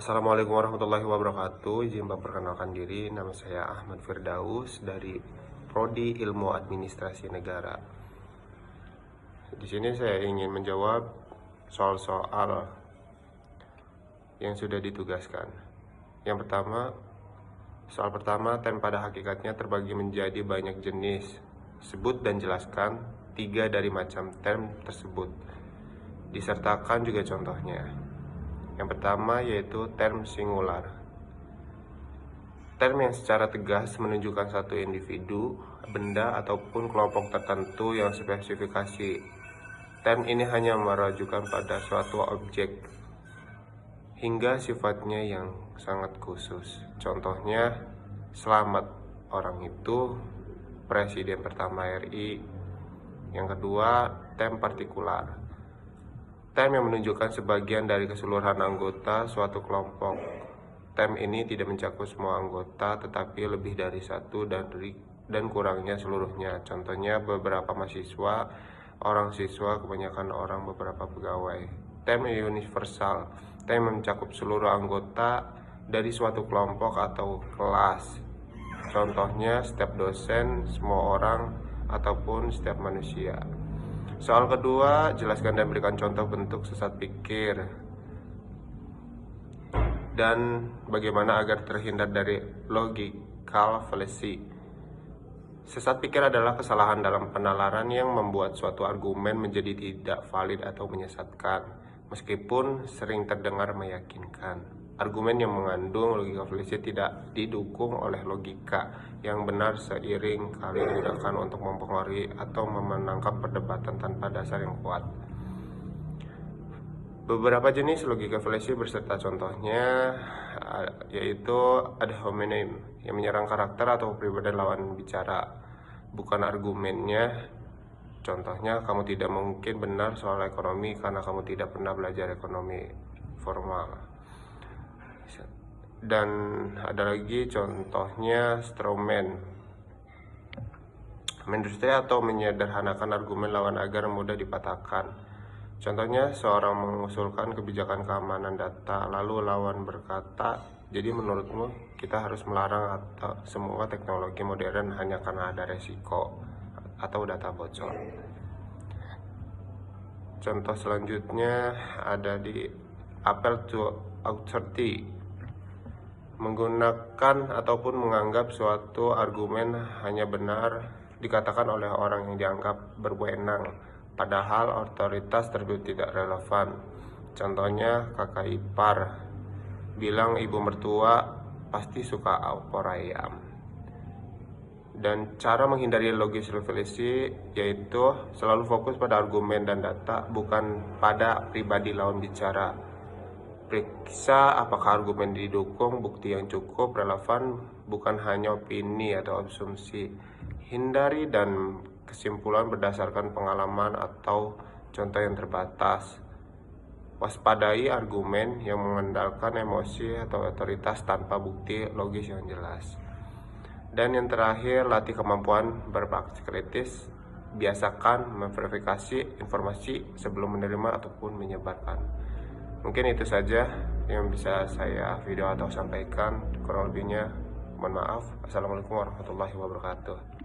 Assalamualaikum warahmatullahi wabarakatuh. Izin memperkenalkan diri, nama saya Ahmad Firdaus dari Prodi Ilmu Administrasi Negara. Di sini saya ingin menjawab soal-soal yang sudah ditugaskan. Yang pertama, soal pertama, term pada hakikatnya terbagi menjadi banyak jenis. Sebut dan jelaskan 3 dari macam term tersebut. Disertakan juga contohnya. Yang pertama yaitu term singular. Term yang secara tegas menunjukkan satu individu, benda, ataupun kelompok tertentu yang spesifikasi. Term ini hanya merujukan pada suatu objek hingga sifatnya yang sangat khusus. Contohnya, selamat, orang itu Presiden pertama RI. Yang kedua, term partikular. Term yang menunjukkan sebagian dari keseluruhan anggota suatu kelompok. Term ini tidak mencakup semua anggota, tetapi lebih dari satu dan kurangnya seluruhnya. Contohnya beberapa mahasiswa, orang siswa, kebanyakan orang, beberapa pegawai. Term universal. Term yang mencakup seluruh anggota dari suatu kelompok atau kelas. Contohnya setiap dosen, semua orang, ataupun setiap manusia. Soal kedua, jelaskan dan berikan contoh bentuk sesat pikir dan bagaimana agar terhindar dari logical fallacy. Sesat pikir adalah kesalahan dalam penalaran yang membuat suatu argumen menjadi tidak valid atau menyesatkan, meskipun sering terdengar meyakinkan. Argumen yang mengandung logika fallacy tidak didukung oleh logika yang benar seiring kali digunakan untuk mempengaruhi atau memenangkan perdebatan tanpa dasar yang kuat. Beberapa jenis logika fallacy berserta contohnya yaitu ad hominem yang menyerang karakter atau kepribadian lawan bicara, bukan argumennya. Contohnya, kamu tidak mungkin benar soal ekonomi karena kamu tidak pernah belajar ekonomi formal. Dan ada lagi contohnya strawman, mendusta atau menyederhanakan argumen lawan agar mudah dipatahkan. Contohnya, seorang mengusulkan kebijakan keamanan data, lalu lawan berkata, jadi menurutmu kita harus melarang atau semua teknologi modern hanya karena ada resiko atau data bocor. Contoh selanjutnya ada di appeal to authority, menggunakan ataupun menganggap suatu argumen hanya benar dikatakan oleh orang yang dianggap berwenang, padahal otoritas tersebut tidak relevan. Contohnya, kakak ipar bilang ibu mertua pasti suka opor ayam. Dan cara menghindari logical fallacy yaitu selalu fokus pada argumen dan data, bukan pada pribadi lawan bicara. Periksa apakah argumen didukung bukti yang cukup relevan, bukan hanya opini atau asumsi. Hindari dan kesimpulan berdasarkan pengalaman atau contoh yang terbatas. Waspadai argumen yang mengandalkan emosi atau otoritas tanpa bukti logis yang jelas. Dan yang terakhir, latih kemampuan berpraktik kritis. Biasakan memverifikasi informasi sebelum menerima ataupun menyebarkan. Mungkin itu saja yang bisa saya video atau sampaikan. Kurang lebihnya mohon maaf. Assalamualaikum warahmatullahi wabarakatuh.